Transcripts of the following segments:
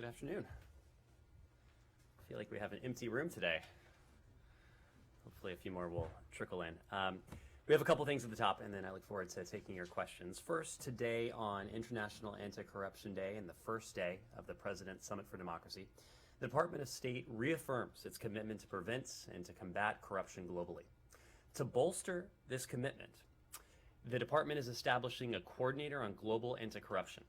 Good afternoon. I feel like we have an empty room today. Hopefully a few more will trickle in. We have a couple things at the top, and then I look forward to taking your questions. First, today on International Anti-Corruption Day and the first day of the President's Summit for Democracy, the Department of State reaffirms its commitment to prevent and to combat corruption globally. To bolster this commitment, the department is establishing a coordinator on global anti-corruption.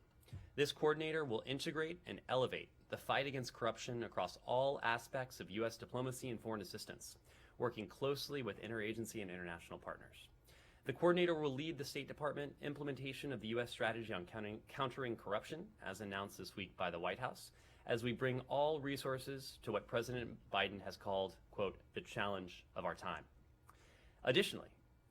This coordinator will integrate and elevate the fight against corruption across all aspects of U.S. diplomacy and foreign assistance, working closely with interagency and international partners. The coordinator will lead the State Department implementation of the U.S. strategy on countering corruption, as announced this week by the White House, as we bring all resources to what President Biden has called, quote, the challenge of our time. Additionally,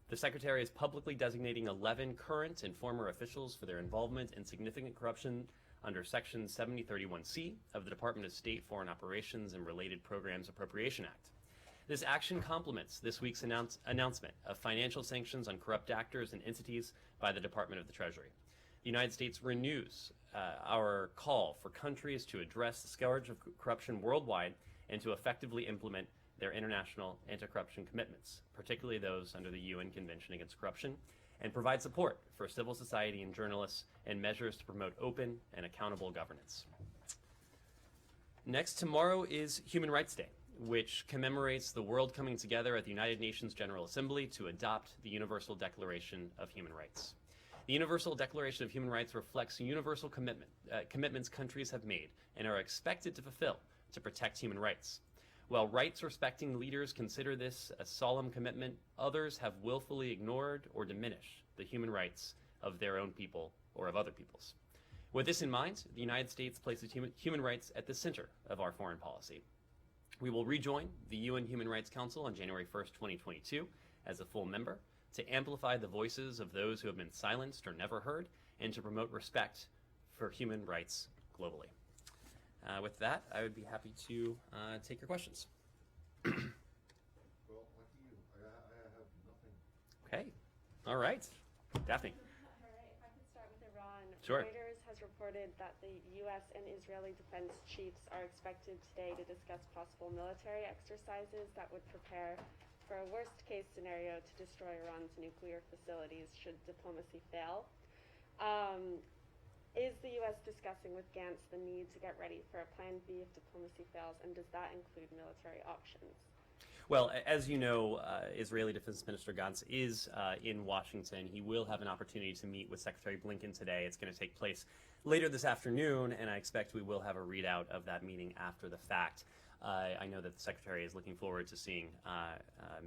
the Secretary is publicly designating 11 current and former officials for their involvement in significant corruption under Section 7031C of the Department of State Foreign Operations and Related Programs Appropriation Act. This action complements this week's announcement of financial sanctions on corrupt actors and entities by the Department of the Treasury. The United States renews our call for countries to address the scourge of corruption worldwide and to effectively implement their international anti-corruption commitments, particularly those under the UN Convention Against Corruption, and provide support for civil society and journalists and measures to promote open and accountable governance. Next, tomorrow is Human Rights Day, which commemorates the world coming together at the United Nations General Assembly to adopt the Universal Declaration of Human Rights. The Universal Declaration of Human Rights reflects universal commitments countries have made and are expected to fulfill to protect human rights. While rights-respecting leaders consider this a solemn commitment, others have willfully ignored or diminished the human rights of their own people or of other peoples. With this in mind, the United States places human rights at the center of our foreign policy. We will rejoin the UN Human Rights Council on January 1st, 2022 as a full member to amplify the voices of those who have been silenced or never heard and to promote respect for human rights globally. With that, I would be happy to take your questions. Well, lucky you. I have nothing. Okay. All right. Daphne. All right, if I could start with Iran. Sure. Reuters has reported that the U.S. and Israeli defense chiefs are expected today to discuss possible military exercises that would prepare for a worst-case scenario to destroy Iran's nuclear facilities should diplomacy fail. Is the U.S. discussing with Gantz the need to get ready for a plan B if diplomacy fails, and does that include military options? Well, as you know, Israeli Defense Minister Gantz is in Washington. He will have an opportunity to meet with Secretary Blinken today. It's going to take place later this afternoon, and I expect we will have a readout of that meeting after the fact. I know that the Secretary is looking forward to seeing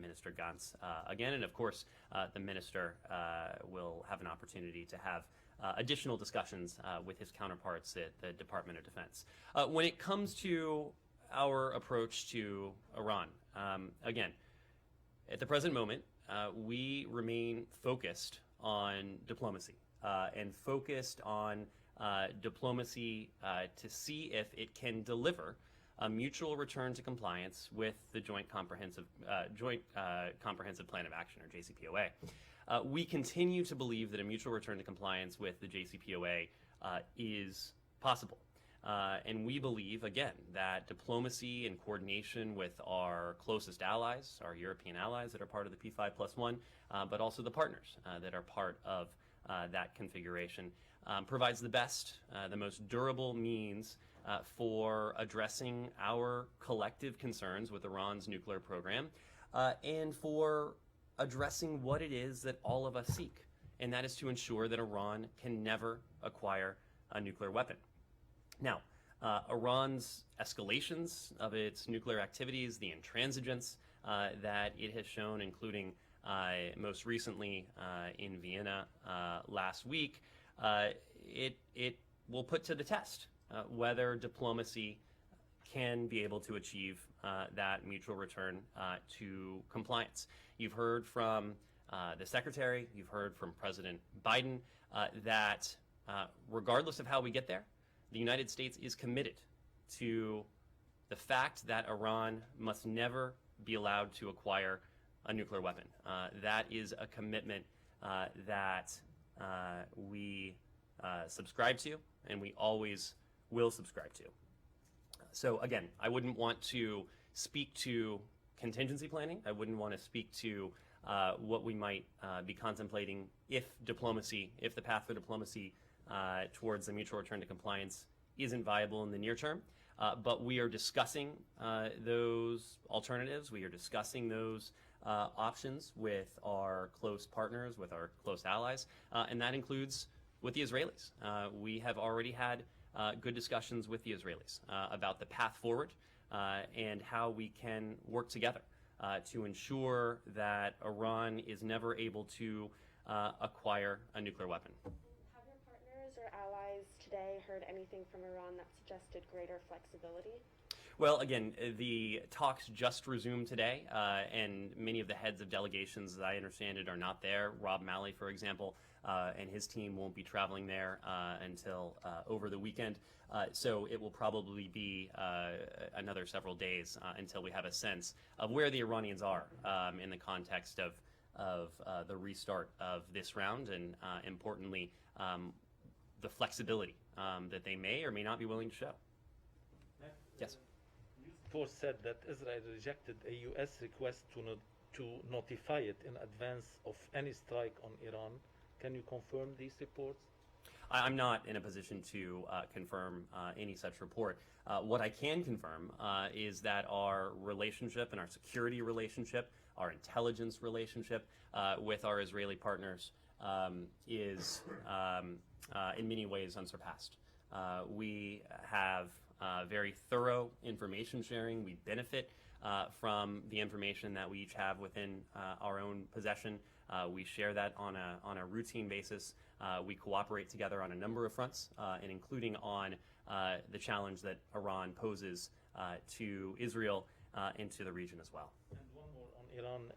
Minister Gantz again, and of course, the Minister will have an opportunity to have additional discussions with his counterparts at the Department of Defense. When it comes to our approach to Iran, again, at the present moment, we remain focused on diplomacy and focused on diplomacy to see if it can deliver a mutual return to compliance with the Joint Comprehensive Plan of Action, or JCPOA. We continue to believe that a mutual return to compliance with the JCPOA is possible. And we believe, again, that diplomacy and coordination with our closest allies, our European allies that are part of the P5+1, but also the partners that are part of that configuration, provides the best, the most durable means for addressing our collective concerns with Iran's nuclear program and for addressing what it is that all of us seek, and that is to ensure that Iran can never acquire a nuclear weapon. Now, Iran's escalations of its nuclear activities, the intransigence that it has shown, including most recently in Vienna last week, it will put to the test whether diplomacy can be able to achieve that mutual return to compliance. You've heard from the Secretary, you've heard from President Biden that regardless of how we get there, the United States is committed to the fact that Iran must never be allowed to acquire a nuclear weapon. That is a commitment that we subscribe to, and we always will subscribe to. So again, I wouldn't want to speak to contingency planning. I wouldn't want to speak to what we might be contemplating if the path for diplomacy towards a mutual return to compliance isn't viable in the near term. But we are discussing those alternatives. We are discussing those options with our close partners, with our close allies, and that includes with the Israelis. We have already had good discussions with the Israelis about the path forward and how we can work together to ensure that Iran is never able to acquire a nuclear weapon. Have your partners or allies today heard anything from Iran that suggested greater flexibility? Well, again, the talks just resumed today, and many of the heads of delegations, as I understand it, are not there. Rob Malley, for example, and his team won't be traveling there until over the weekend. So it will probably be another several days until we have a sense of where the Iranians are in the context of the restart of this round, and importantly, the flexibility that they may or may not be willing to show. Yes. Force said that Israel rejected a U.S. request to notify it in advance of any strike on Iran. Can you confirm these reports? I'm not in a position to confirm any such report. What I can confirm is that our relationship and our security relationship, our intelligence relationship with our Israeli partners is in many ways unsurpassed. We have very thorough information sharing. We benefit from the information that we each have within our own possession. We share that on a routine basis. We cooperate together on a number of fronts, and including on the challenge that Iran poses to Israel and to the region as well. And one more on Iran.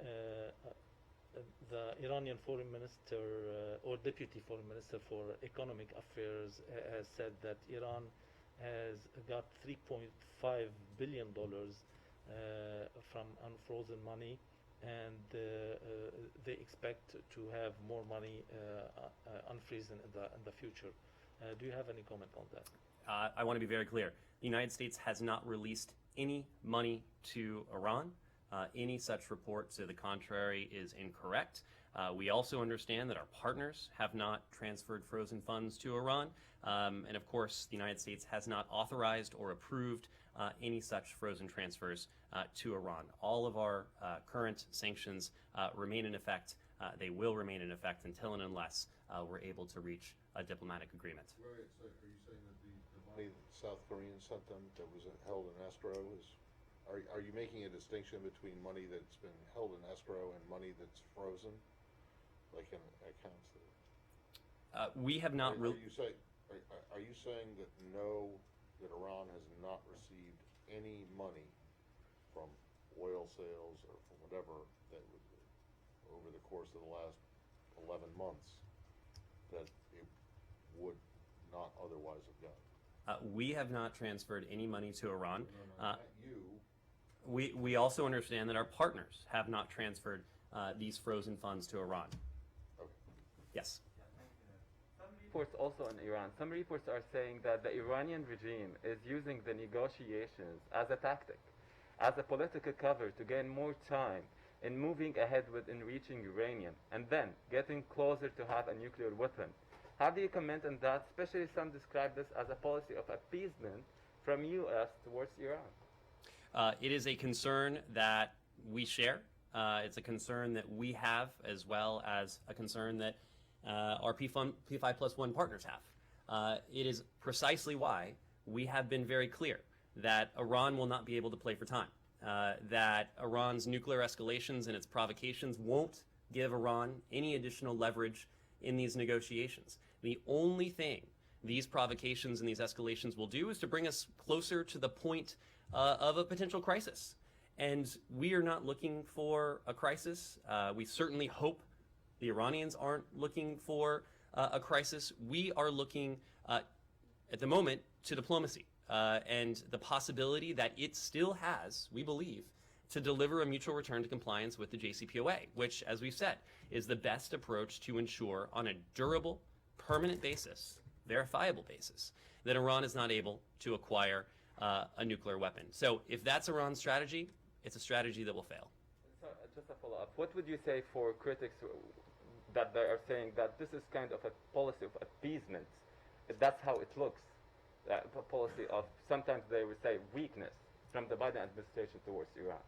The Iranian foreign minister or deputy foreign minister for economic affairs has said that Iran has got $3.5 billion from unfrozen money, and they expect to have more money unfrozen in the future. Do you have any comment on that? I want to be very clear. The United States has not released any money to Iran. Any such report to the contrary is incorrect. We also understand that our partners have not transferred frozen funds to Iran. And of course, the United States has not authorized or approved any such frozen transfers to Iran. All of our current sanctions remain in effect. They will remain in effect until and unless we're able to reach a diplomatic agreement. Wait, so are you saying that the money that the South Koreans sent them that was held in escrow is, are you making a distinction between money that's been held in escrow and money that's frozen, like in accounts? We have not. Are you saying that that Iran has not received any money from oil sales or from whatever that was over the course of the last 11 months that it would not otherwise have gotten? We have not transferred any money to Iran. No, not you. We also understand that our partners have not transferred these frozen funds to Iran. Okay. Yes. Some reports also in Iran, some reports are saying that the Iranian regime is using the negotiations as a tactic, as a political cover to gain more time in moving ahead with enriching uranium and then getting closer to have a nuclear weapon. How do you comment on that? Especially some describe this as a policy of appeasement from U.S. towards Iran. It is a concern that we share. It's a concern that we have, as well as a concern that our P5+1 partners have. It is precisely why we have been very clear that Iran will not be able to play for time, that Iran's nuclear escalations and its provocations won't give Iran any additional leverage in these negotiations. The only thing these provocations and these escalations will do is to bring us closer to the point of a potential crisis. And we are not looking for a crisis. We certainly hope the Iranians aren't looking for a crisis. We are looking, at the moment, to diplomacy and the possibility that it still has, we believe, to deliver a mutual return to compliance with the JCPOA, which, as we've said, is the best approach to ensure on a durable, permanent basis, verifiable basis, that Iran is not able to acquire a nuclear weapon. So if that's Iran's strategy, it's a strategy that will fail. So, just a follow-up. What would you say for critics that they are saying that this is kind of a policy of appeasement? That's how it looks. A policy of, sometimes they would say, weakness from the Biden administration towards Iran.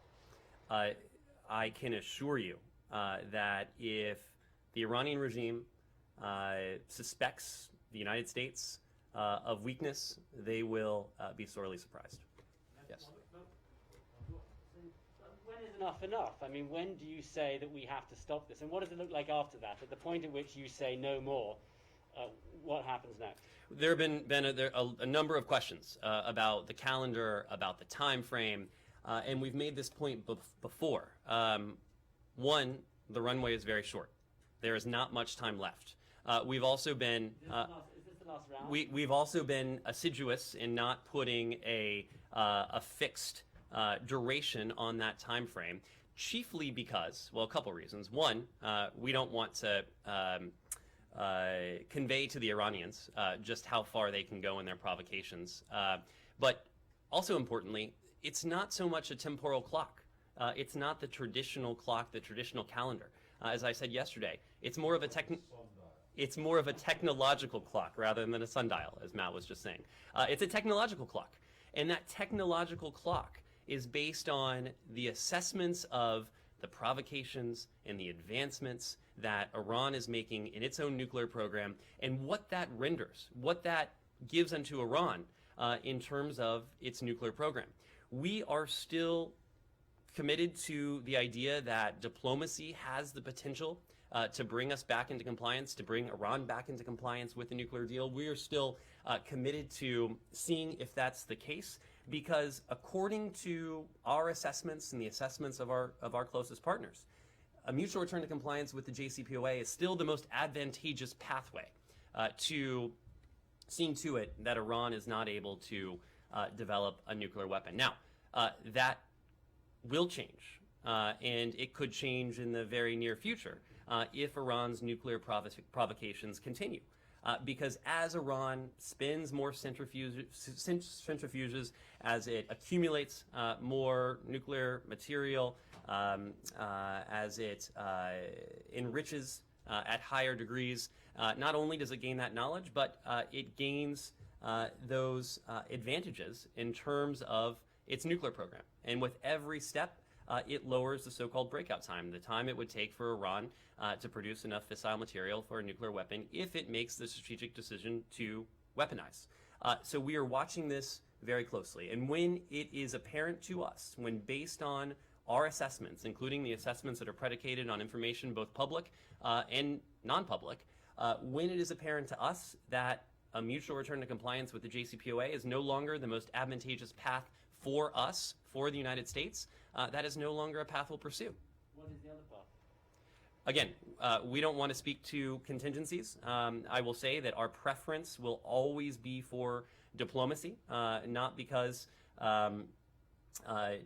I can assure you that if the Iranian regime suspects the United States of weakness, they will be sorely surprised. Yes. When is enough enough? I mean, when do you say that we have to stop this? And what does it look like after that? At the point at which you say no more, what happens next? There have been a number of questions about the calendar, about the time frame, and we've made this point before. One, the runway is very short. There is not much time left. We've also been Is this the last round? we've also been assiduous in not putting a fixed duration on that time frame, chiefly because, well, a couple reasons. One, we don't want to convey to the Iranians just how far they can go in their provocations. But also importantly, it's not so much a temporal clock. It's not the traditional clock, the traditional calendar. As I said yesterday, it's more of a technological clock rather than a sundial, as Matt was just saying. It's a technological clock. And that technological clock is based on the assessments of the provocations and the advancements that Iran is making in its own nuclear program, and what that renders, what that gives unto Iran in terms of its nuclear program. We are still committed to the idea that diplomacy has the potential to bring us back into compliance, to bring Iran back into compliance with the nuclear deal. We are still committed to seeing if that's the case, because according to our assessments and the assessments of our closest partners, a mutual return to compliance with the JCPOA is still the most advantageous pathway to seeing to it that Iran is not able to develop a nuclear weapon. Now, that will change, and it could change in the very near future if Iran's nuclear provocations continue. Because as Iran spins more centrifuges, as it accumulates more nuclear material, as it enriches at higher degrees, not only does it gain that knowledge, but it gains those advantages in terms of its nuclear program. And with every step, it lowers the so-called breakout time, the time it would take for Iran to produce enough fissile material for a nuclear weapon if it makes the strategic decision to weaponize. So we are watching this very closely. And when it is apparent to us, when based on our assessments, including the assessments that are predicated on information both public and non-public, when it is apparent to us that a mutual return to compliance with the JCPOA is no longer the most advantageous path for us, for the United States, that is no longer a path we'll pursue. What is the other path? Again, we don't want to speak to contingencies. I will say that our preference will always be for diplomacy, not because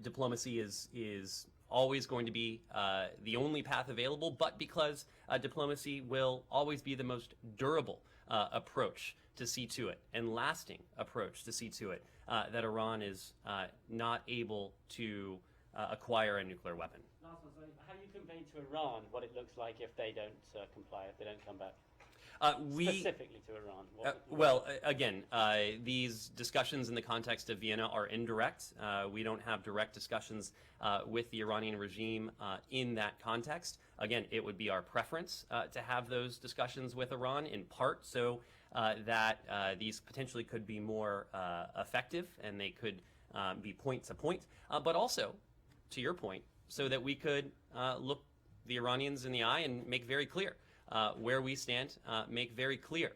diplomacy is always going to be the only path available, but because diplomacy will always be the most durable approach to see to it, and lasting approach to see to it, that Iran is not able to acquire a nuclear weapon. Last one, sorry. How do you convey to Iran what it looks like if they don't comply, if they don't come back? Specifically to Iran. Again, these discussions in the context of Vienna are indirect. We don't have direct discussions with the Iranian regime in that context. Again, it would be our preference to have those discussions with Iran, in part so that these potentially could be more effective and they could be point to point, but also, to your point, so that we could look the Iranians in the eye and make very clear where we stand, make very clear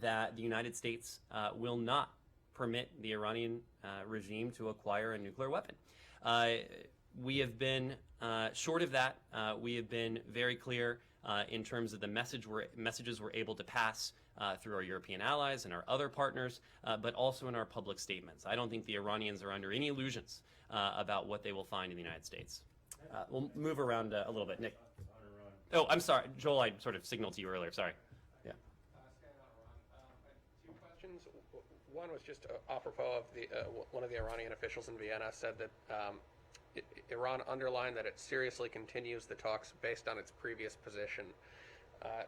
that the United States will not permit the Iranian regime to acquire a nuclear weapon. We have been, short of that, we have been very clear in terms of the messages we're able to pass through our European allies and our other partners, but also in our public statements. I don't think the Iranians are under any illusions about what they will find in the United States. We'll move around a little bit. Nick. Oh, I'm sorry. Joel, I sort of signaled to you earlier. Sorry. Yeah. Two questions. one was just apropos of one of the Iranian officials in Vienna said that Iran underlined that it seriously continues the talks based on its previous position.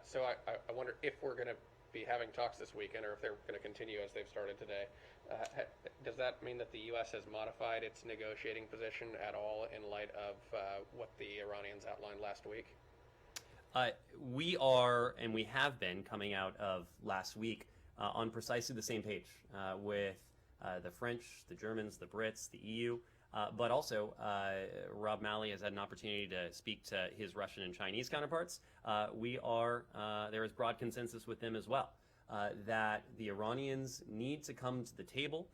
So I wonder if we're going to be having talks this weekend, or if they're going to continue as they've started today. Does that mean that the U.S. has modified its negotiating position at all in light of what the Iranians outlined last week? We are, and we have been, coming out of last week on precisely the same page with the French, the Germans, the Brits, the EU, but also Rob Malley has had an opportunity to speak to his Russian and Chinese counterparts. There is broad consensus with them as well that the Iranians need to come to the table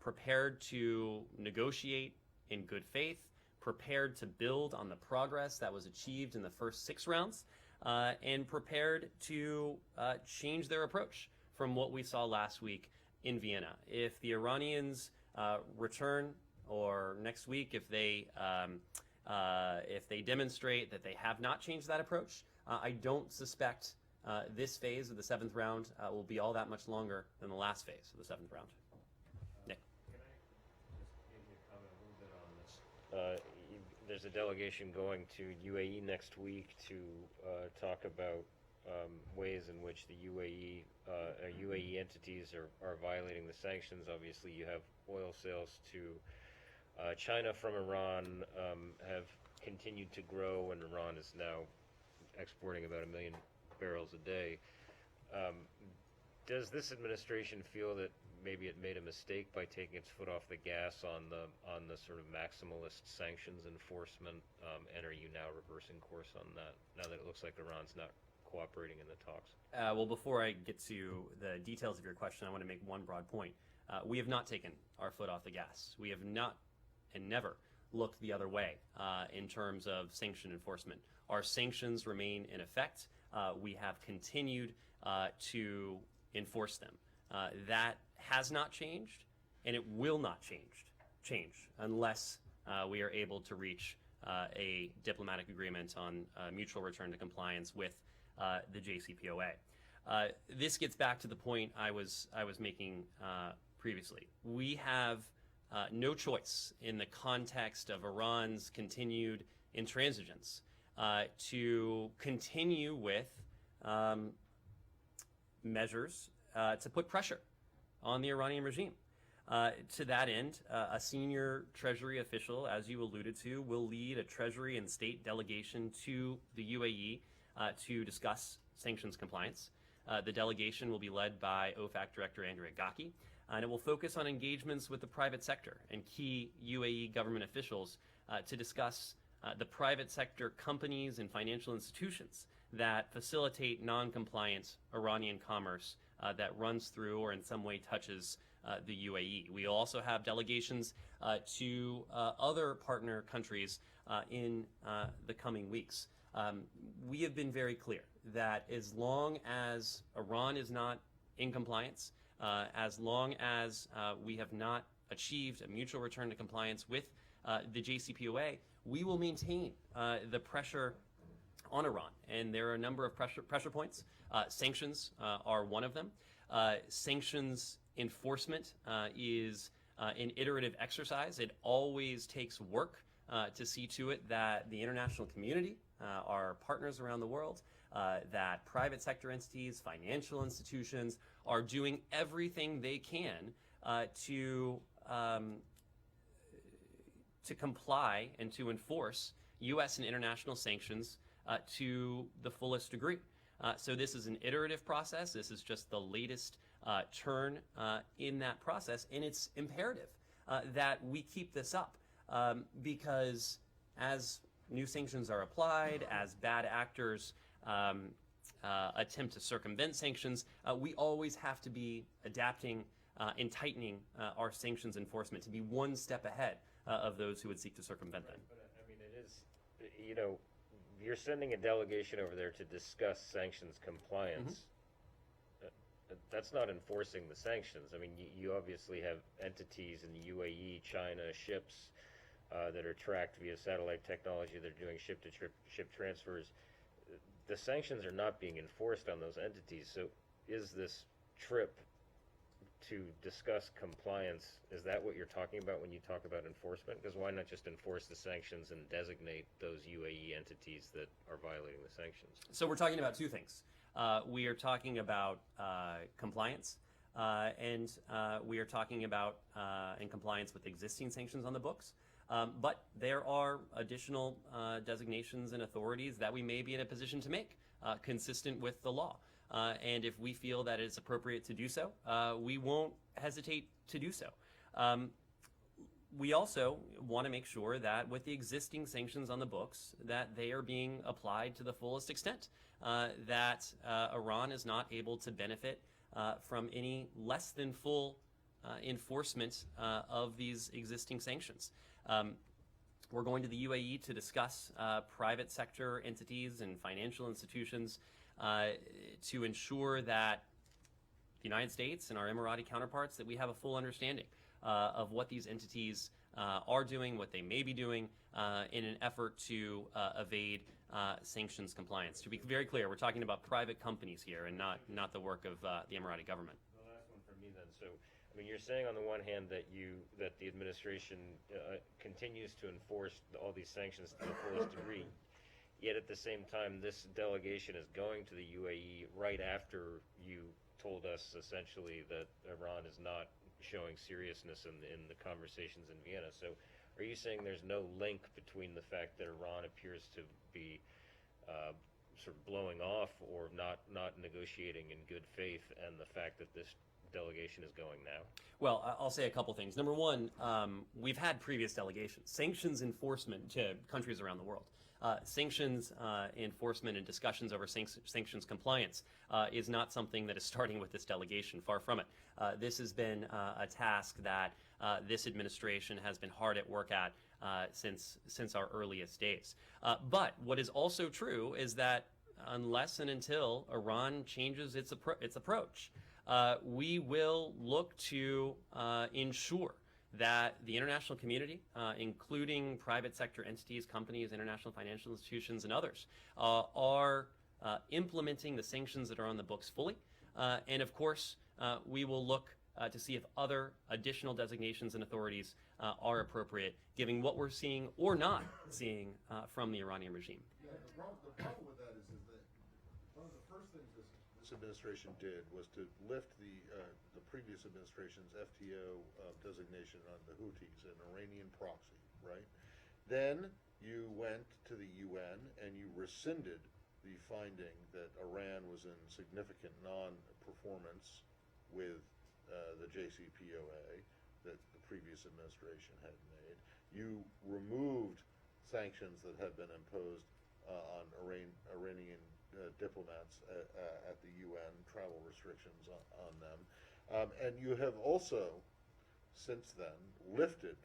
prepared to negotiate in good faith, prepared to build on the progress that was achieved in the first 6 rounds, and prepared to change their approach from what we saw last week in Vienna. If the Iranians return, or next week, if they demonstrate that they have not changed that approach, I don't suspect this phase of the 7th round will be all that much longer than the last phase of the 7th round. Nick. Can I just get you to comment a little bit on this? There's a delegation going to UAE next week to talk about ways in which the UAE entities are violating the sanctions. Obviously, you have oil sales to China from Iran have continued to grow, and Iran is now exporting about 1 million barrels a day. Does this administration feel that maybe it made a mistake by taking its foot off the gas on the sort of maximalist sanctions enforcement, and are you now reversing course on that, now that it looks like Iran's not cooperating in the talks? Well, before I get to the details of your question, I want to make one broad point. We have not taken our foot off the gas. We have not and never looked the other way in terms of sanction enforcement. Our sanctions remain in effect. We have continued to enforce them. That has not changed, and it will not change unless we are able to reach a diplomatic agreement on mutual return to compliance with the JCPOA. This gets back to the point I was making previously. We have no choice in the context of Iran's continued intransigence to continue with measures to put pressure on the Iranian regime. To that end, a senior Treasury official, as you alluded to, will lead a Treasury and state delegation to the UAE to discuss sanctions compliance. The delegation will be led by OFAC Director Andrea Ghaky, and it will focus on engagements with the private sector and key UAE government officials to discuss the private sector companies and financial institutions that facilitate non-compliant Iranian commerce that runs through or in some way touches the UAE. We also have delegations to other partner countries in the coming weeks. We have been very clear that as long as Iran is not in compliance, as long as we have not achieved a mutual return to compliance with the JCPOA, we will maintain the pressure on Iran. And there are a number of pressure points. Sanctions are one of them. Sanctions enforcement is an iterative exercise. It always takes work to see to it that the international community, our partners around the world, that private sector entities, financial institutions are doing everything they can to comply and to enforce U.S. and international sanctions to the fullest degree. So this is an iterative process. This is just the latest turn in that process, and it's imperative that we keep this up because as new sanctions are applied, as bad actors attempt to circumvent sanctions, we always have to be adapting and tightening our sanctions enforcement to be one step ahead of those who would seek to circumvent them. But I mean, it is, you know, you're sending a delegation over there to discuss sanctions compliance. That's not enforcing the sanctions. I mean, you obviously have entities in the UAE, China, ships that are tracked via satellite technology. They're doing ship-to-ship transfers. The sanctions are not being enforced on those entities. So is this trip to discuss compliance, is that what you're talking about when you talk about enforcement? Because why not just enforce the sanctions and designate those UAE entities that are violating the sanctions? So we're talking about two things. We are talking about compliance, and we are talking about in compliance with existing sanctions on the books. But there are additional designations and authorities that we may be in a position to make consistent with the law. And if we feel that it's appropriate to do so, we won't hesitate to do so. We also want to make sure that with the existing sanctions on the books, that they are being applied to the fullest extent, that Iran is not able to benefit from any less than full enforcement of these existing sanctions. We're going to the UAE to discuss private sector entities and financial institutions to ensure that the United States and our Emirati counterparts, that we have a full understanding of what these entities are doing, what they may be doing in an effort to evade sanctions compliance. To be very clear, we're talking about private companies here and not the work of the Emirati government. The last one from me then. So, I mean, you're saying on the one hand that the administration continues to enforce all these sanctions to the fullest degree, yet at the same time, this delegation is going to the UAE right after you told us essentially that Iran is not showing seriousness in the conversations in Vienna. So are you saying there's no link between the fact that Iran appears to be sort of blowing off or not negotiating in good faith and the fact that this delegation is going now? Well, I'll say a couple things. Number one, we've had previous delegations. Sanctions enforcement to countries around the world. Sanctions enforcement and discussions over sanctions compliance is not something that is starting with this delegation. Far from it. This has been a task that this administration has been hard at work at since our earliest days. But what is also true is that unless and until Iran changes its approach, we will look to ensure that the international community, including private sector entities, companies, international financial institutions, and others, are implementing the sanctions that are on the books fully. And of course, we will look to see if other additional designations and authorities are appropriate, given what we're seeing or not seeing from the Iranian regime. Yeah, the problem with that is that one of the first things this administration did was to lift the previous administration's FTO designation on the Houthis, an Iranian proxy, right? Then you went to the UN and you rescinded the finding that Iran was in significant non-performance with the JCPOA that the previous administration had made. You removed sanctions that had been imposed on Iranian diplomats at the UN, travel restrictions on them. And you have also, since then, lifted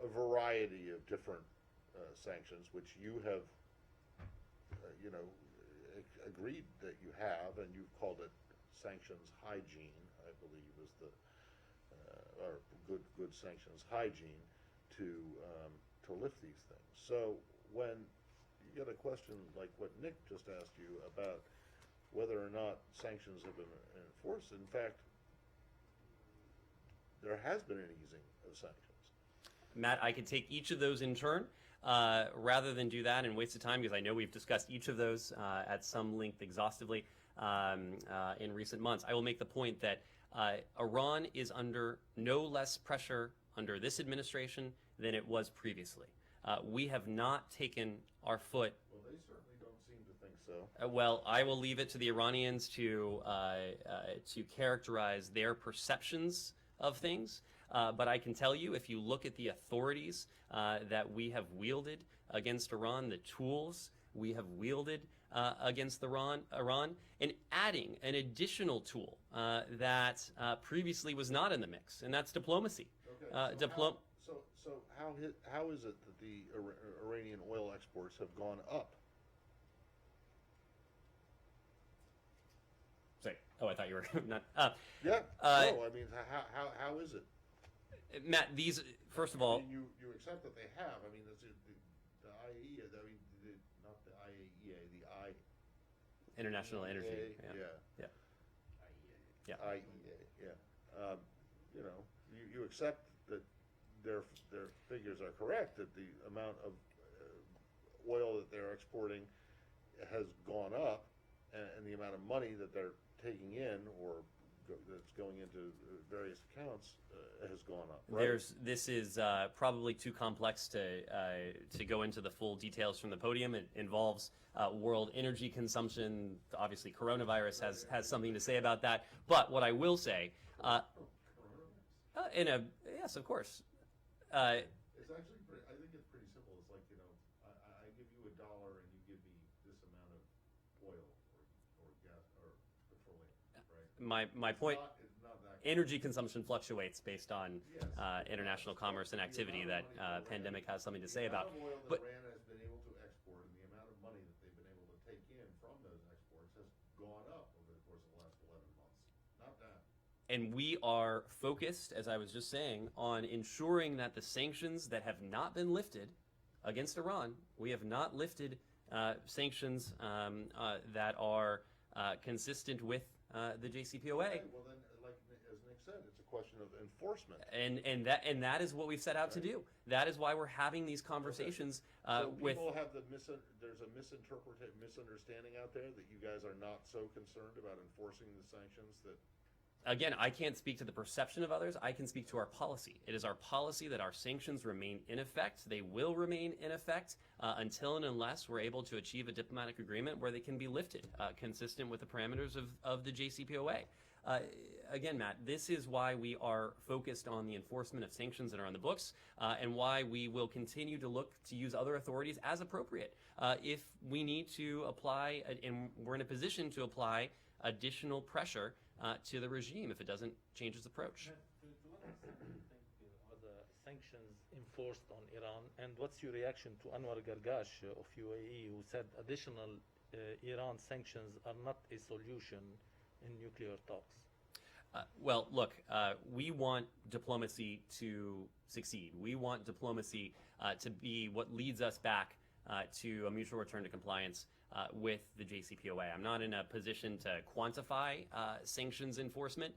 a variety of different sanctions, which you have, agreed that you have, and you've called it sanctions hygiene, I believe, is the or good sanctions hygiene to lift these things. So when you get a question like what Nick just asked you about whether or not sanctions have been enforced, in fact, there has been an easing of sanctions. Matt, I could take each of those in turn rather than do that and waste the time, because I know we've discussed each of those at some length exhaustively in recent months. I will make the point that Iran is under no less pressure under this administration than it was previously. We have not taken our foot. Well, they certainly don't seem to think so. Well, I will leave it to the Iranians to characterize their perceptions of things. But I can tell you, if you look at the authorities that we have wielded against Iran, the tools we have wielded against Iran, and adding an additional tool that previously was not in the mix, and that's diplomacy. Okay. So how is it that the Iranian oil exports have gone up? Sorry. Oh, I thought you were not. Yeah. No, I mean, how is it? Matt, these, first of all. I mean, you accept that they have. I mean, the IAEA, I mean, not the IAEA, the International Energy. Yeah. Yeah. IEA, yeah. you know, you accept that their figures are correct, that the amount of oil that they're exporting has gone up, and the amount of money that they're taking in or that's going into various accounts has gone up. Right? This is probably too complex to go into the full details from the podium. It involves world energy consumption. Obviously, coronavirus has something to say about that. But what I will say, yes, of course. It's actually I think it's pretty simple. It's like, you know, I give you $1 and you give me this amount of oil or gas or petroleum, right? My point. It's not that Energy consumption fluctuates based on Yes. international commerce and activity that pandemic has something to say about. The amount of oil that But Iran has been able to export and the amount of money that they've been able to take in from those exports has gone up over the course of the last 11 months. Not down. and we are focused, as I was just saying, on ensuring that the sanctions that have not been lifted against Iran, we have not lifted sanctions that are consistent with the JCPOA. Okay, well then, like as Nick said, it's a question of enforcement. And that is what we've set out to do. That is why we're having these conversations So with. people have there's a misunderstanding out there that you guys are not so concerned about enforcing the sanctions that. Again, I can't speak to the perception of others. I can speak to our policy. It is our policy that our sanctions remain in effect. They will remain in effect until and unless we're able to achieve a diplomatic agreement where they can be lifted, consistent with the parameters of the JCPOA. Again, Matt, this is why we are focused on the enforcement of sanctions that are on the books, and why we will continue to look to use other authorities as appropriate. If we need to apply, and we're in a position to apply additional pressure to the regime if it doesn't change its approach. To what extent do you think are the sanctions enforced on Iran, and what's your reaction to Anwar Gargash of UAE, who said additional Iran sanctions are not a solution in nuclear talks? Well, look, we want diplomacy to succeed. We want diplomacy to be what leads us back to a mutual return to compliance with the JCPOA. I'm not in a position to quantify sanctions enforcement.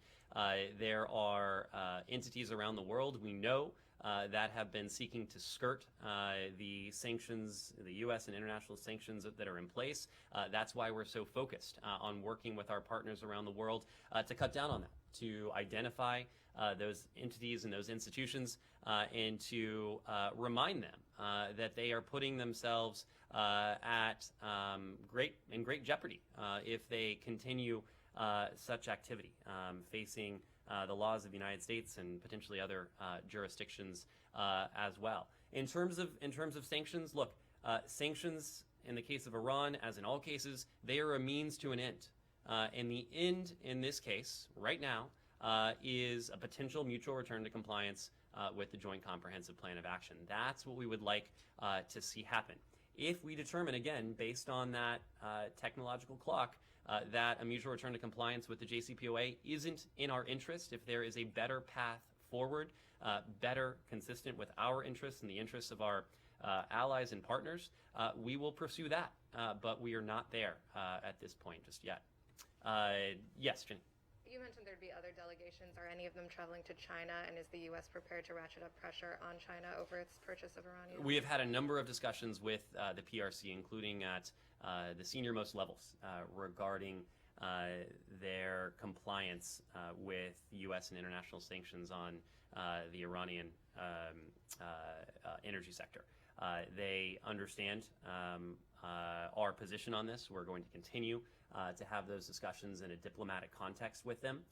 There are entities around the world we know that have been seeking to skirt the sanctions, the U.S. and international sanctions that are in place. That's why we're so focused on working with our partners around the world to cut down on that, to identify those entities and those institutions and to remind them that they are putting themselves at great jeopardy if they continue such activity, facing the laws of the United States and potentially other jurisdictions as well. In terms of sanctions, look, sanctions in the case of Iran, as in all cases, they are a means to an end. And the end in this case, right now, is a potential mutual return to compliance with the Joint Comprehensive Plan of Action. That's what we would like to see happen. If we determine, again, based on that technological clock, that a mutual return to compliance with the JCPOA isn't in our interest, if there is a better path forward, better consistent with our interests and the interests of our allies and partners, we will pursue that. But we are not there at this point just yet. Yes, Jenny. You mentioned there'd be other delegations. Are any of them traveling to China? And is the U.S. prepared to ratchet up pressure on China over its purchase of Iranian? We have had a number of discussions with the PRC, including at the senior-most levels, regarding their compliance with U.S. and international sanctions on the Iranian energy sector. They understand our position on this. We're going to continue to have those discussions in a diplomatic context with them.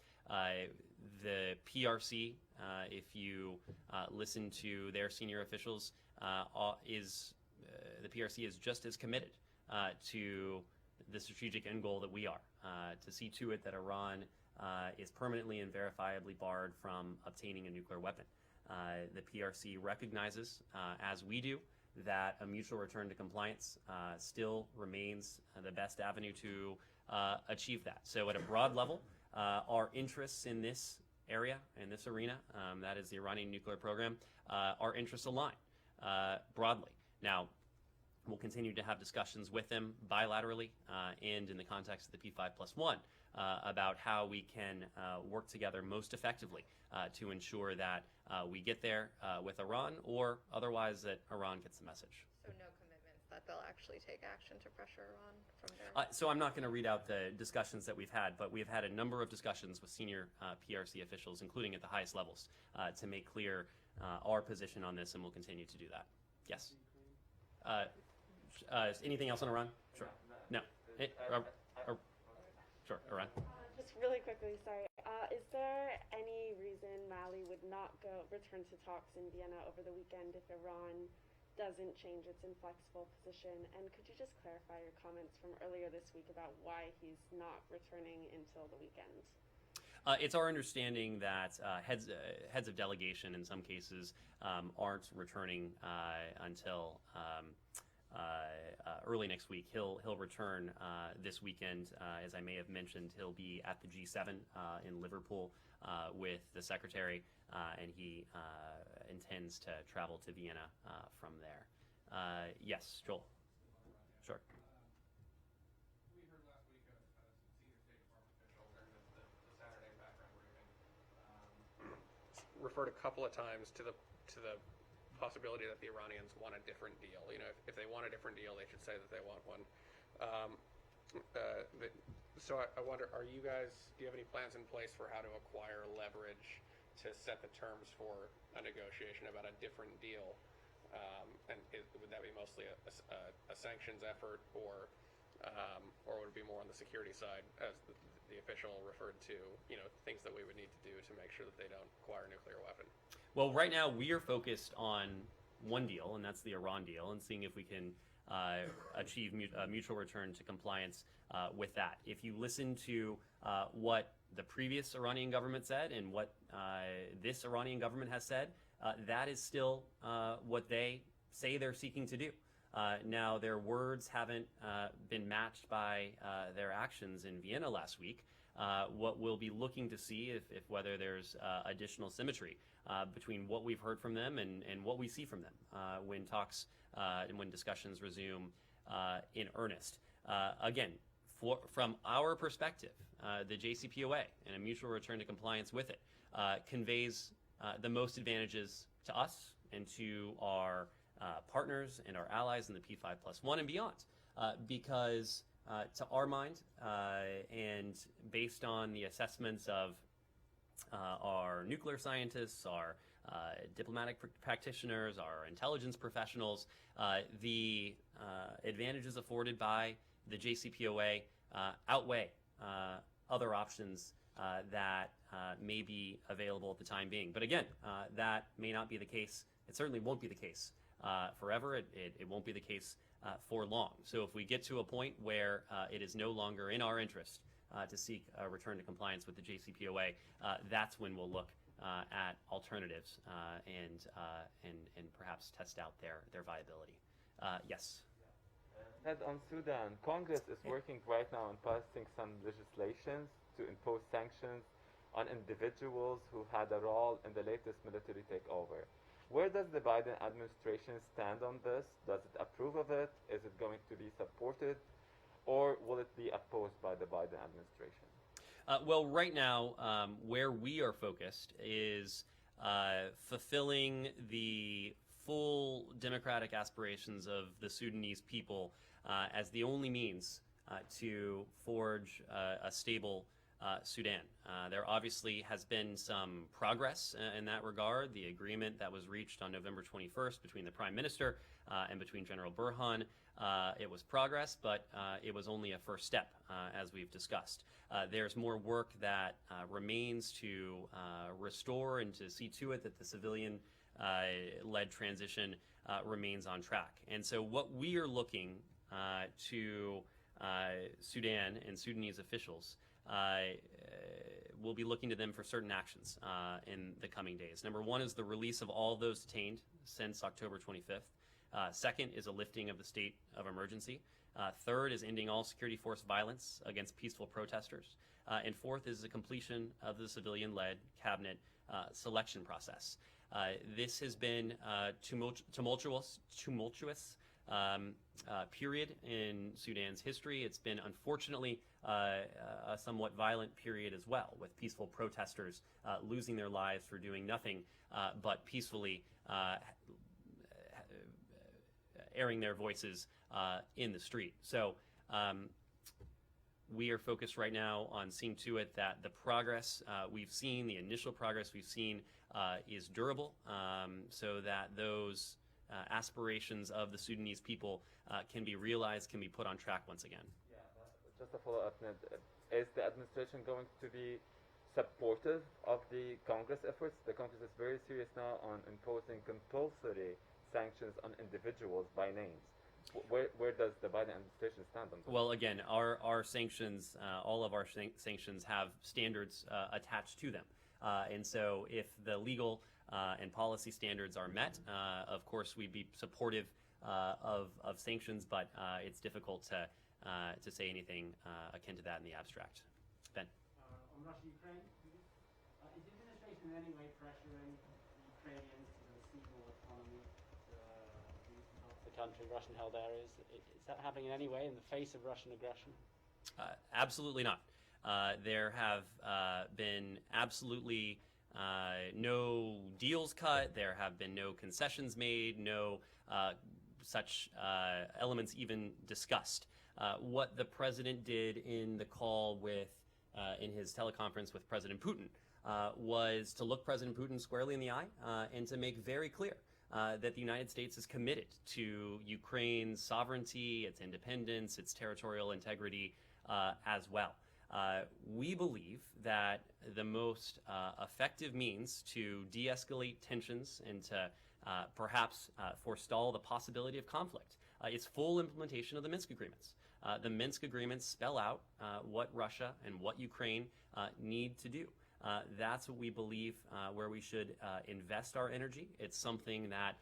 The PRC, if you listen to their senior officials, the PRC is just as committed to the strategic end goal that we are, to see to it that Iran is permanently and verifiably barred from obtaining a nuclear weapon. The PRC recognizes, as we do, that a mutual return to compliance still remains the best avenue to achieve that. So at a broad level, our interests in this area, in this arena, that is the Iranian nuclear program, our interests align broadly. Now, We'll continue to have discussions with them bilaterally and in the context of the P5+1 about how we can work together most effectively to ensure that we get there with Iran, or otherwise that Iran gets the message. So no commitments that they'll actually take action to pressure Iran from there? So I'm not going to read out the discussions that we've had, but we've had a number of discussions with senior PRC officials, including at the highest levels, to make clear our position on this, and we'll continue to do that. Yes. Anything else on Iran? Sure. No. Sure, Iran. Just really quickly, sorry. Is there any reason Mali would not return to talks in Vienna over the weekend if Iran doesn't change its inflexible position? And could you just clarify your comments from earlier this week about why he's not returning until the weekend? It's our understanding that heads of delegation in some cases aren't returning until early next week. He'll return this weekend. As I may have mentioned, he'll be at the G7 in Liverpool with the secretary, and he intends to travel to Vienna from there. Yes, Joel. Sure. We heard last week a senior State Department official during the Saturday background briefing referred a couple of times to the possibility that the Iranians want a different deal. You know, if they want a different deal, they should say that they want one. So I wonder, do you have any plans in place for how to acquire leverage to set the terms for a negotiation about a different deal? And would that be mostly a sanctions effort, or would it be more on the security side, as the official referred to, things that we would need to do to make sure that they don't acquire a nuclear weapon? Well, right now we are focused on one deal, and that's the Iran deal, and seeing if we can achieve a mutual return to compliance with that. If you listen to what the previous Iranian government said and what this Iranian government has said, that is still what they say they're seeking to do. Now, their words haven't been matched by their actions in Vienna last week. What we'll be looking to see if whether there's additional symmetry between what we've heard from them and what we see from them when talks and when discussions resume in earnest. Again, from our perspective, the JCPOA and a mutual return to compliance with it conveys the most advantages to us and to our partners and our allies in the P5+1 and beyond, because to our mind, and based on the assessments of our nuclear scientists, our diplomatic practitioners, our intelligence professionals, the advantages afforded by the JCPOA outweigh other options that may be available at the time being. But again, that may not be the case. It certainly won't be the case forever. It won't be the case for long. So if we get to a point where it is no longer in our interest to seek a return to compliance with the JCPOA, that's when we'll look at alternatives and perhaps test out their viability. Yes. Ted, on Sudan, Congress is working right now on passing some legislations to impose sanctions on individuals who had a role in the latest military takeover. Where does the Biden administration stand on this? Does it approve of it? Is it going to be supported? Or will it be opposed by the Biden administration? Well, right now, where we are focused is fulfilling the full democratic aspirations of the Sudanese people as the only means to forge a stable Sudan. There obviously has been some progress in that regard. The agreement that was reached on November 21st between the Prime Minister and between General Burhan, it was progress, but it was only a first step, as we've discussed. There's more work that remains to restore and to see to it that the civilian led transition remains on track. And so what we are looking to Sudan and Sudanese officials, we'll be looking to them for certain actions in the coming days. Number one is the release of all those detained since October 25th. Second is a lifting of the state of emergency. Third is ending all security force violence against peaceful protesters. And fourth is the completion of the civilian-led cabinet selection process. This has been tumultuous. period in Sudan's history. It's been, unfortunately, a somewhat violent period as well, with peaceful protesters losing their lives for doing nothing but peacefully airing their voices in the street. So we are focused right now on seeing to it that the progress we've seen, the initial progress we've seen, is durable, so that those aspirations of the Sudanese people can be realized, can be put on track once again. Yeah, just a follow-up, Ned. Is the administration going to be supportive of the Congress efforts? The Congress is very serious now on imposing compulsory sanctions on individuals by names. Where does the Biden administration stand on that? Well, again, our sanctions, all of our sanctions have standards attached to them. And so if the legal and policy standards are met, of course we'd be supportive of sanctions, but it's difficult to say anything akin to that in the abstract. Ben? On Russia-Ukraine, is the administration in any way pressuring Ukrainians to receive more autonomy to the country, Russian-held areas? Is that happening in any way in the face of Russian aggression? Absolutely not. There have been absolutely no deals cut. There have been no concessions made, no such elements even discussed. What the president did in the call with, in his teleconference with President Putin, was to look President Putin squarely in the eye and to make very clear that the United States is committed to Ukraine's sovereignty, its independence, its territorial integrity as well. We believe that the most effective means to de-escalate tensions and to perhaps forestall the possibility of conflict is full implementation of the Minsk agreements. The Minsk agreements spell out what Russia and what Ukraine need to do. That's what we believe where we should invest our energy. It's something that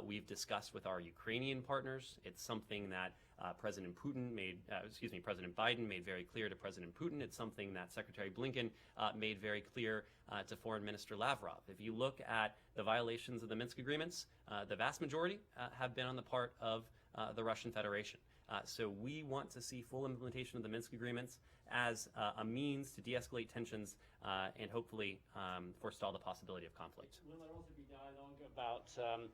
we've discussed with our Ukrainian partners. It's something that President Biden made very clear to President Putin. It's something that Secretary Blinken made very clear to Foreign Minister Lavrov. If you look at the violations of the Minsk agreements, the vast majority have been on the part of the Russian Federation. So we want to see full implementation of the Minsk agreements as a means to de-escalate tensions and hopefully forestall the possibility of conflict. Will there also be dialogue about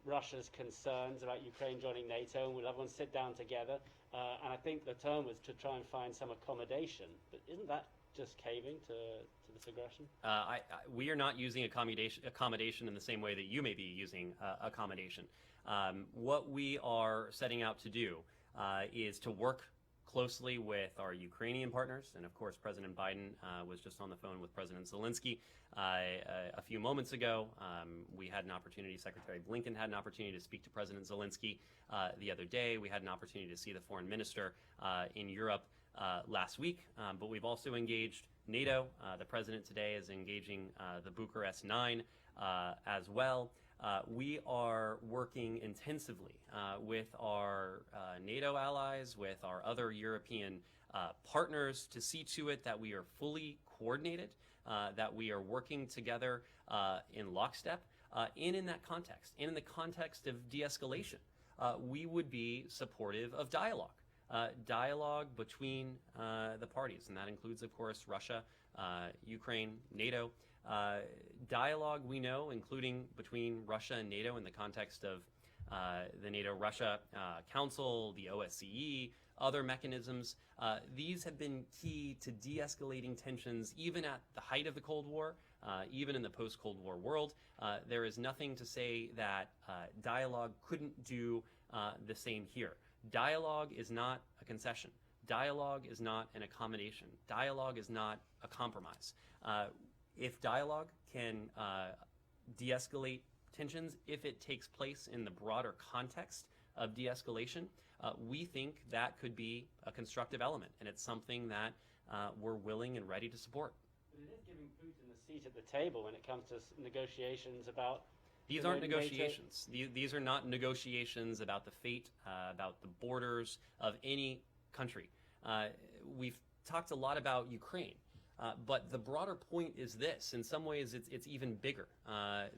Russia's concerns about Ukraine joining NATO, and will everyone sit down together? And I think the term was to try and find some accommodation, but isn't that just caving to this aggression? We are not using accommodation in the same way that you may be using accommodation. What we are setting out to do is to work closely with our Ukrainian partners, and of course President Biden was just on the phone with President Zelensky a few moments ago. We had an opportunity, Secretary Blinken had an opportunity to speak to President Zelensky the other day. We had an opportunity to see the foreign minister in Europe last week, but we've also engaged NATO. The president today is engaging the Bucharest 9 as well. We are working intensively with our NATO allies, with our other European partners to see to it that we are fully coordinated, that we are working together in lockstep, and in that context, and in the context of de-escalation, we would be supportive of dialogue. Dialogue between the parties, and that includes, of course, Russia, Ukraine, NATO. Dialogue, we know, including between Russia and NATO in the context of the NATO-Russia Council, the OSCE, other mechanisms. These have been key to de-escalating tensions even at the height of the Cold War, even in the post-Cold War world. There is nothing to say that dialogue couldn't do the same here. Dialogue is not a concession. Dialogue is not an accommodation. Dialogue is not a compromise. If dialogue can de-escalate tensions, if it takes place in the broader context of de-escalation, we think that could be a constructive element, and it's something that we're willing and ready to support. But it is giving Putin a seat at the table when it comes to negotiations about... These aren't negotiations. These are not negotiations about the fate, about the borders of any country. We've talked a lot about Ukraine, but the broader point is this. In some ways, it's even bigger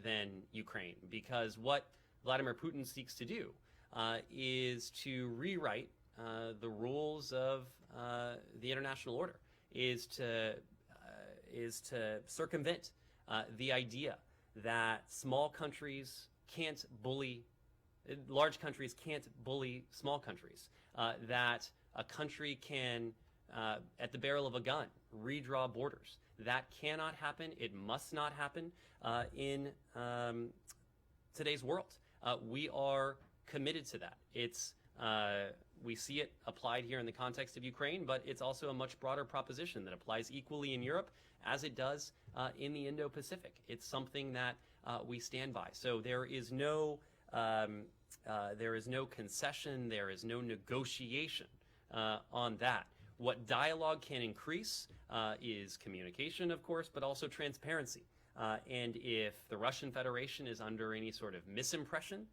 than Ukraine, because what Vladimir Putin seeks to do is to rewrite the rules of the international order, is to circumvent the idea that small countries can't bully, large countries can't bully small countries, that a country can, at the barrel of a gun, redraw borders. That cannot happen. It must not happen in today's world. We are committed to that. It's we see it applied here in the context of Ukraine, but it's also a much broader proposition that applies equally in Europe as it does in the Indo-Pacific. It's something that we stand by. So there is no concession, there is no negotiation on that. What dialogue can increase is communication, of course, but also transparency. And if the Russian Federation is under any sort of misimpression,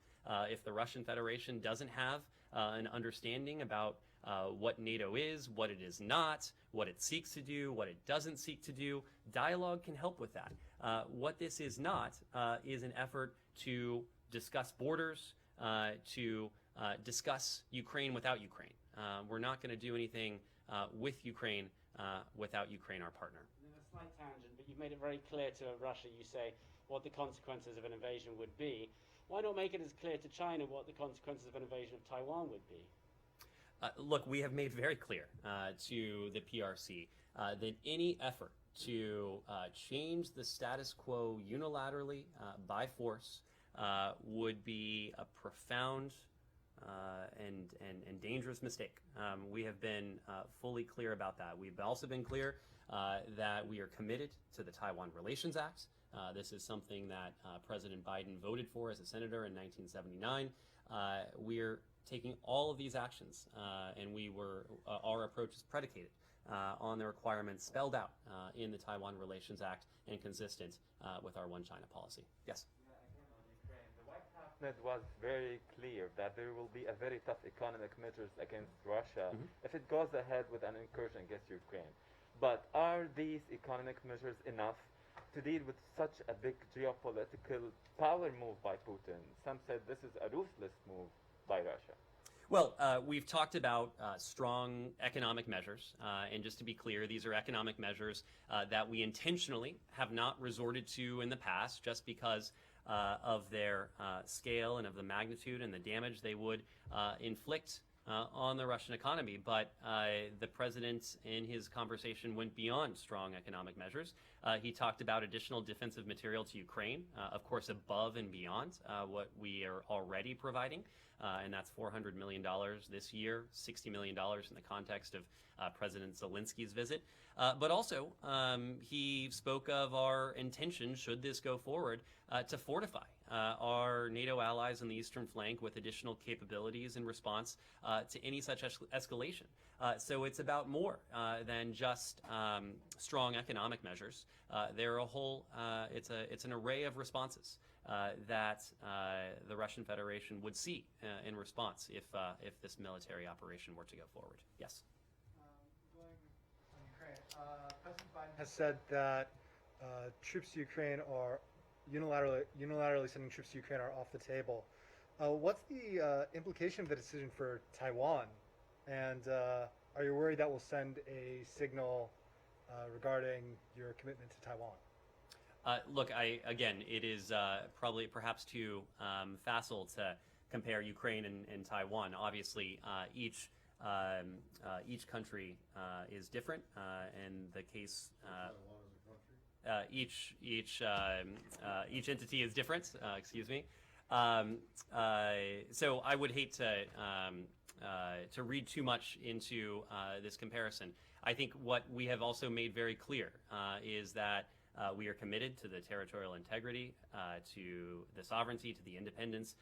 if the Russian Federation doesn't have an understanding about what NATO is, what it is not, what it seeks to do, what it doesn't seek to do, dialogue can help with that. What this is not is an effort to discuss borders, to discuss Ukraine without Ukraine. We're not going to do anything with Ukraine without Ukraine, our partner. And a slight tangent, but you've made it very clear to Russia, you say, what the consequences of an invasion would be. Why not make it as clear to China what the consequences of an invasion of Taiwan would be? Look, we have made very clear to the PRC that any effort to change the status quo unilaterally by force would be a profound and dangerous mistake. We have been fully clear about that. We've also been clear that we are committed to the Taiwan Relations Act. This is something that President Biden voted for as a senator in 1979. We're taking all of these actions, and our approach is predicated on the requirements spelled out in the Taiwan Relations Act and consistent with our One China policy. Yes? The White House was very clear that there will be a very tough economic measures against Russia if it goes ahead with an incursion against Ukraine. But are these economic measures enough to deal with such a big geopolitical power move by Putin? Some said this is a ruthless move by Russia. Well, we've talked about strong economic measures, and just to be clear, these are economic measures that we intentionally have not resorted to in the past just because of their scale and of the magnitude and the damage they would inflict on the Russian economy. But the president, in his conversation, went beyond strong economic measures. He talked about additional defensive material to Ukraine, of course, above and beyond what we are already providing. And that's $400 million this year, $60 million in the context of President Zelensky's visit. But also, he spoke of our intention, should this go forward, to fortify our NATO allies on the eastern flank with additional capabilities in response to any such escalation. So it's about more than just strong economic measures. There are a whole, it's an array of responses that the Russian Federation would see in response if this military operation were to go forward. Yes? Going on Ukraine, President Biden has said that troops to Ukraine are unilaterally sending troops to Ukraine are off the table. What's the implication of the decision for Taiwan? And are you worried that will send a signal regarding your commitment to Taiwan? Look, again, it is perhaps too facile to compare Ukraine and Taiwan. Obviously, each country is different, and the case each entity is different. Excuse me. So I would hate to read too much into this comparison. I think what we have also made very clear is that we are committed to the territorial integrity, to the sovereignty, to the independence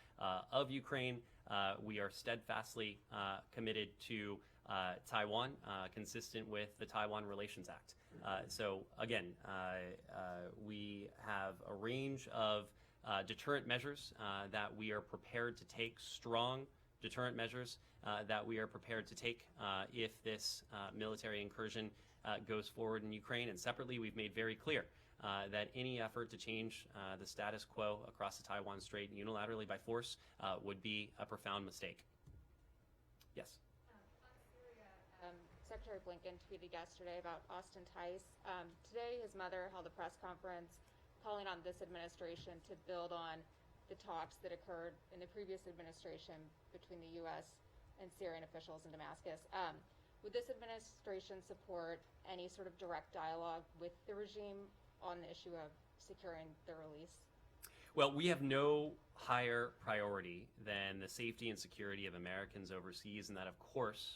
of Ukraine. We are steadfastly committed to Taiwan, consistent with the Taiwan Relations Act. So again, we have a range of deterrent measures that we are prepared to take, strong deterrent measures that we are prepared to take if this military incursion goes forward in Ukraine. And separately, we've made very clear that any effort to change the status quo across the Taiwan Strait unilaterally by force would be a profound mistake. Yes? Secretary Blinken tweeted yesterday about Austin Tice. Today, his mother held a press conference calling on this administration to build on the talks that occurred in the previous administration between the U.S. and Syrian officials in Damascus. Would this administration support any sort of direct dialogue with the regime on the issue of securing their release? Well, we have no higher priority than the safety and security of Americans overseas, and that, of course,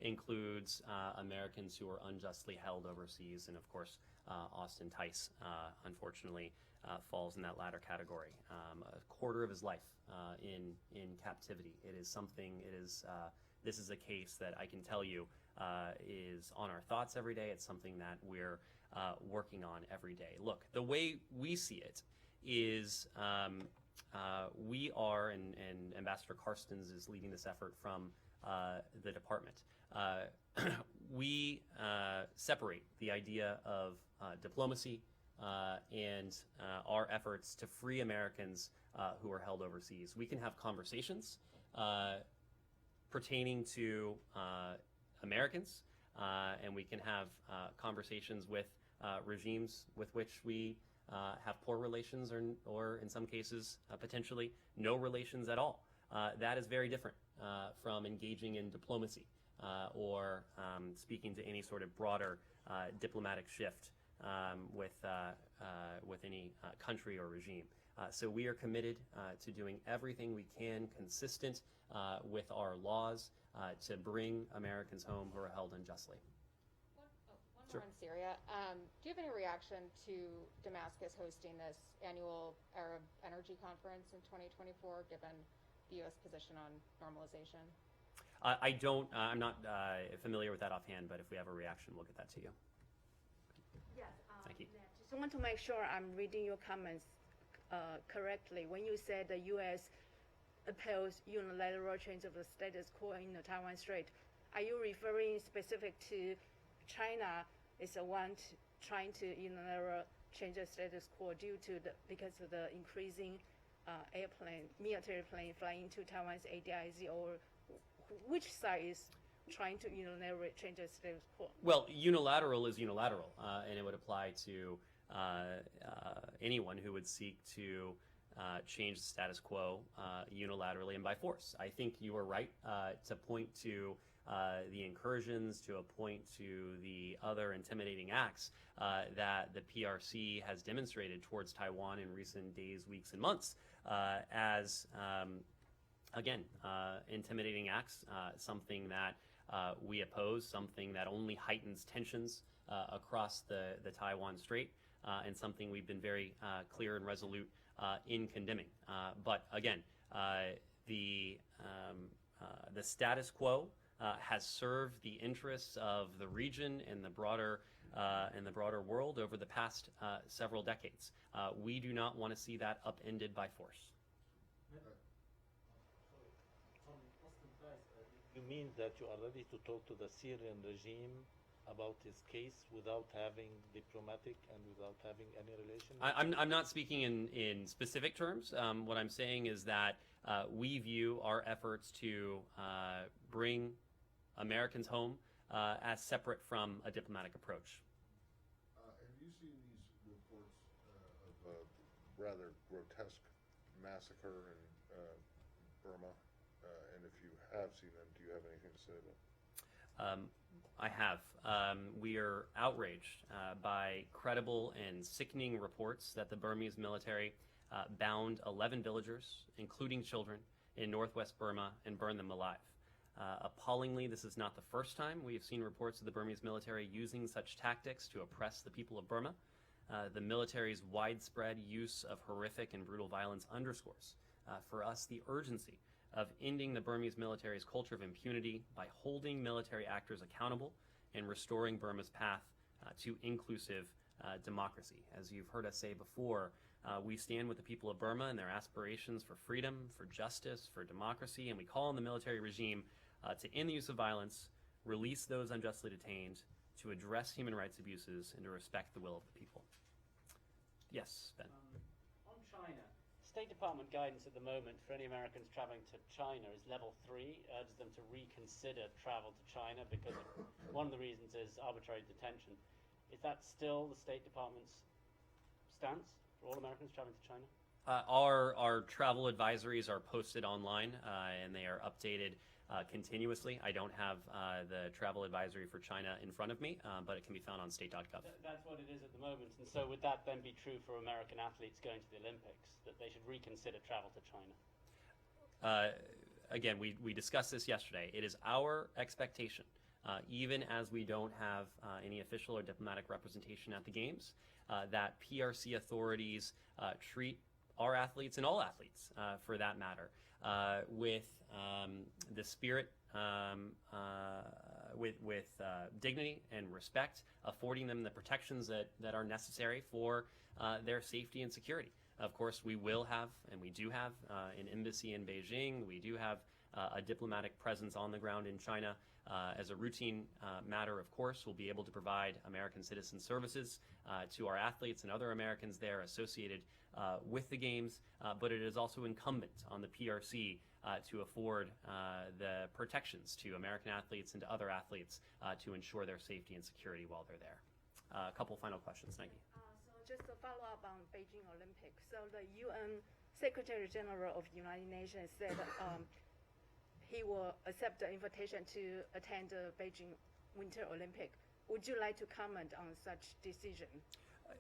includes Americans who are unjustly held overseas, and of course, Austin Tice, unfortunately, falls in that latter category. A quarter of his life in captivity. This is a case that I can tell you is on our thoughts every day. It's something that we're working on every day. Look, the way we see it is we are, and Ambassador Karstens is leading this effort from the department. We separate the idea of diplomacy and our efforts to free Americans who are held overseas. We can have conversations pertaining to Americans, and we can have conversations with regimes with which we have poor relations or in some cases, potentially no relations at all. That is very different from engaging in diplomacy or speaking to any sort of broader diplomatic shift with any country or regime. So we are committed to doing everything we can consistent with our laws to bring Americans home who are held unjustly. One more on Syria. Do you have any reaction to Damascus hosting this annual Arab Energy Conference in 2024, given the U.S. position on normalization? I'm not familiar with that offhand, but if we have a reaction, we'll get that to you. Yes. Thank you. Just want to make sure I'm reading your comments correctly. When you said the U.S. oppose unilateral change of the status quo in the Taiwan Strait, are you referring specific to China is the one trying to unilateral change the status quo because of the increasing military plane flying into Taiwan's ADIZ, or which side is trying to unilaterally change the status quo? Well, unilateral is unilateral, and it would apply to anyone who would seek to change the status quo unilaterally and by force. I think you are right to point to the incursions, to point to the other intimidating acts that the PRC has demonstrated towards Taiwan in recent days, weeks, and months as, again, intimidating acts, something that we oppose, something that only heightens tensions across the Taiwan Strait, and something we've been very clear and resolute in condemning. But again, the status quo has served the interests of the region and the broader world over the past several decades. We do not want to see that upended by force. You mean that you are ready to talk to the Syrian regime about his case without having diplomatic and without having any relation? I'm not speaking in specific terms. What I'm saying is that we view our efforts to bring Americans home as separate from a diplomatic approach. Have you seen these reports of a rather grotesque massacre in Burma? And if you have seen them, do you have anything to say about it? I have. We are outraged by credible and sickening reports that the Burmese military bound 11 villagers, including children, in northwest Burma and burned them alive. Appallingly, this is not the first time we have seen reports of the Burmese military using such tactics to oppress the people of Burma. The military's widespread use of horrific and brutal violence underscores, for us, the urgency of ending the Burmese military's culture of impunity by holding military actors accountable and restoring Burma's path to inclusive democracy. As you've heard us say before, we stand with the people of Burma and their aspirations for freedom, for justice, for democracy, and we call on the military regime to end the use of violence, release those unjustly detained, to address human rights abuses, and to respect the will of the people. Yes, Ben. On China, State Department guidance at the moment for any Americans traveling to China is level 3, urges them to reconsider travel to China because one of the reasons is arbitrary detention. Is that still the State Department's stance for all Americans traveling to China? Our travel advisories are posted online and they are updated continuously. I don't have the travel advisory for China in front of me, but it can be found on state.gov. That's what it is at the moment. And so would that then be true for American athletes going to the Olympics, that they should reconsider travel to China? Again, we discussed this yesterday. It is our expectation, even as we don't have any official or diplomatic representation at the Games, that PRC authorities treat our athletes and all athletes, for that matter, with the spirit, with dignity and respect, affording them the protections that are necessary for their safety and security. Of course, we will have, and we do have, an embassy in Beijing. We do have a diplomatic presence on the ground in China. As a routine matter, of course, we'll be able to provide American citizen services to our athletes and other Americans there associated with the Games, but it is also incumbent on the PRC to afford the protections to American athletes and to other athletes to ensure their safety and security while they're there. A couple final questions, Nike. So just a follow-up on Beijing Olympics. So the UN Secretary General of the United Nations said he will accept the invitation to attend the Beijing Winter Olympic. Would you like to comment on such decision?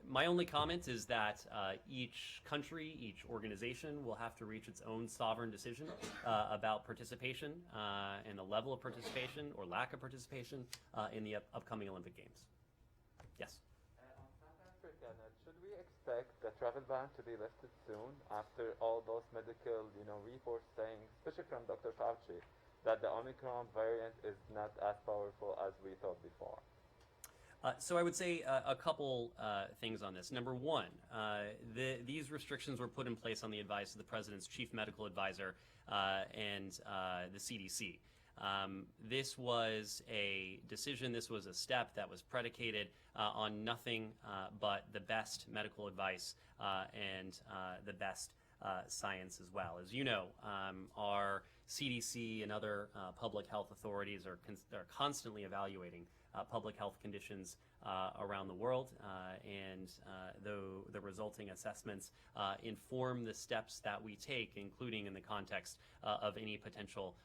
My only comment is that each country, each organization will have to reach its own sovereign decision about participation and the level of participation or lack of participation in the upcoming Olympic Games. Yes? On South Africa, should we expect the travel ban to be lifted soon after all those medical, reports saying, especially from Dr. Fauci, that the Omicron variant is not as powerful as we thought before? So I would say a couple things on this. Number one, these restrictions were put in place on the advice of the President's Chief Medical Advisor and the CDC. This was a decision, this was a step that was predicated on nothing but the best medical advice and the best science as well. As you know, our CDC and other public health authorities are constantly evaluating public health conditions around the world, and the resulting assessments inform the steps that we take, including in the context of any potential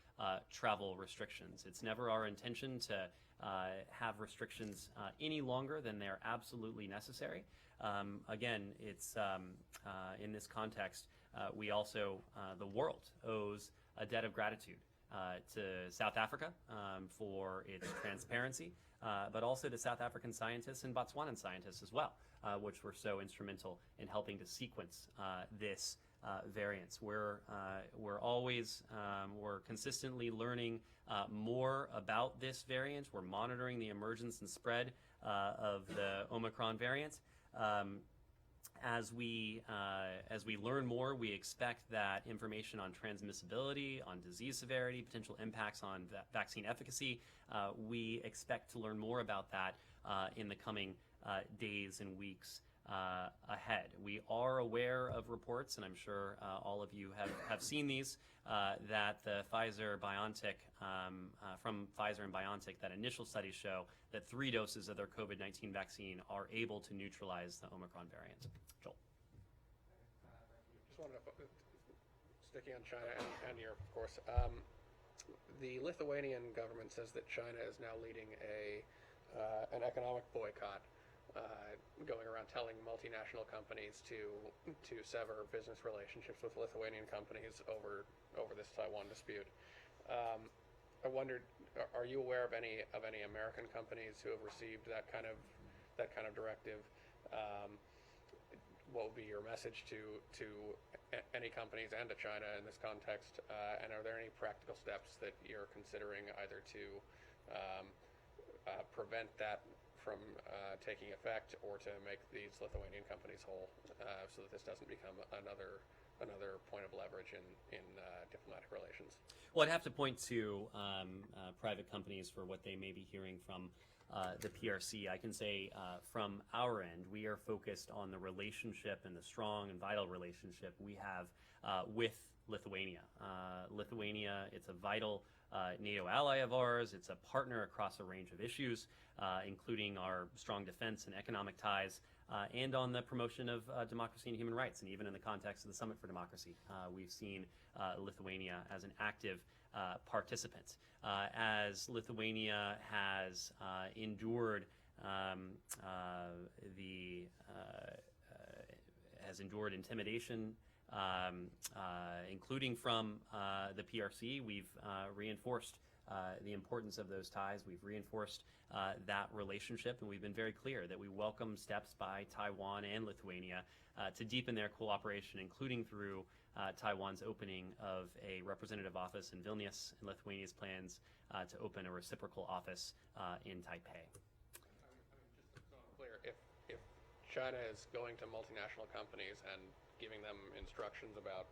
travel restrictions. It's never our intention to have restrictions any longer than they're absolutely necessary. Again, it's in this context, we also, the world owes a debt of gratitude to South Africa for its transparency, but also to South African scientists and Botswanan scientists as well, which were so instrumental in helping to sequence this variants. We're always, we're consistently learning more about this variant. We're monitoring the emergence and spread of the Omicron variant. As we learn more, we expect that information on transmissibility, on disease severity, potential impacts on vaccine efficacy, we expect to learn more about that in the coming days and weeks ahead. We are aware of reports, and I'm sure all of you have seen these, that the Pfizer-BioNTech, from Pfizer and BioNTech, that initial studies show that 3 doses of their COVID-19 vaccine are able to neutralize the Omicron variant. Joel. Just wanted to, sticking on China and Europe, of course. The Lithuanian government says that China is now leading an economic boycott, going around telling multinational companies to sever business relationships with Lithuanian companies over this Taiwan dispute. I wondered, are you aware of any American companies who have received that kind of directive? What would be your message to any companies and to China in this context? And are there any practical steps that you're considering either to prevent that from taking effect or to make these Lithuanian companies whole, so that this doesn't become another another point of leverage in diplomatic relations? Well, I'd have to point to private companies for what they may be hearing from the PRC. I can say from our end, we are focused on the relationship and the strong and vital relationship we have with Lithuania. Lithuania, it's a vital NATO ally of ours. It's a partner across a range of issues, including our strong defense and economic ties, and on the promotion of democracy and human rights. And even in the context of the Summit for Democracy, we've seen Lithuania as an active participant. As Lithuania has endured intimidation, including from the PRC, we've reinforced the importance of those ties. We've reinforced that relationship, and we've been very clear that we welcome steps by Taiwan and Lithuania to deepen their cooperation, including through Taiwan's opening of a representative office in Vilnius and Lithuania's plans to open a reciprocal office in Taipei. Just so I'm clear, if China is going to multinational companies and giving them instructions about,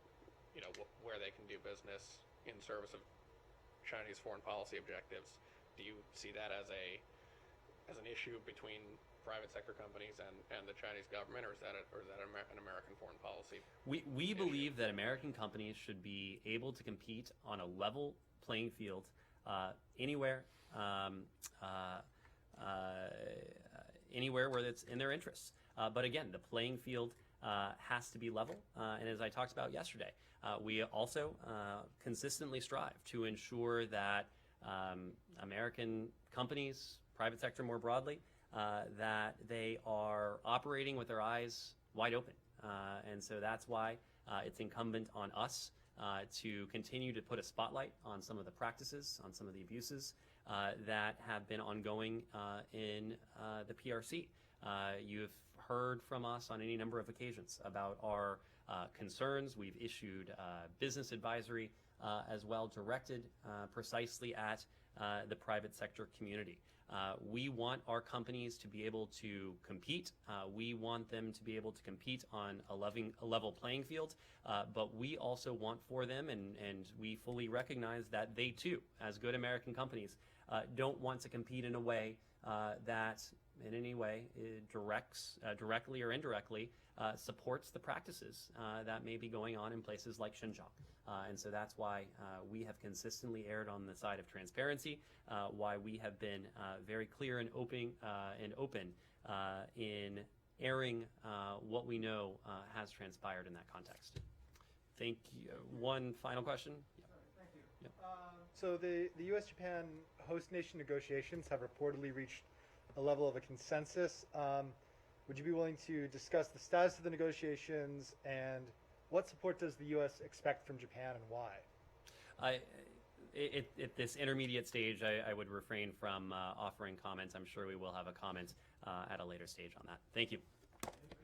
where they can do business in service of Chinese foreign policy objectives, do you see that as an issue between private sector companies and the Chinese government, or is that an American foreign policy? We believe that American companies should be able to compete on a level playing field anywhere where it's in their interests. But again, the playing field has to be level. And as I talked about yesterday, we also consistently strive to ensure that American companies, private sector more broadly, that they are operating with their eyes wide open. And so that's why it's incumbent on us to continue to put a spotlight on some of the practices, on some of the abuses that have been ongoing in the PRC. You've heard from us on any number of occasions about our concerns. We've issued business advisory as well, directed precisely at the private sector community. We want our companies to be able to compete. We want them to be able to compete on a level playing field, but we also want for them, and we fully recognize that they too, as good American companies, don't want to compete in a way that in any way directly or indirectly supports the practices that may be going on in places like Xinjiang. And so that's why we have consistently erred on the side of transparency, why we have been very clear and open in airing what we know has transpired in that context. Thank you. One final question? Thank you. Yep. So the U.S.-Japan host nation negotiations have reportedly reached a level of a consensus. Would you be willing to discuss the status of the negotiations, and what support does the U.S. expect from Japan, and why? At this intermediate stage, I would refrain from offering comments. I'm sure we will have a comment at a later stage on that. Thank you.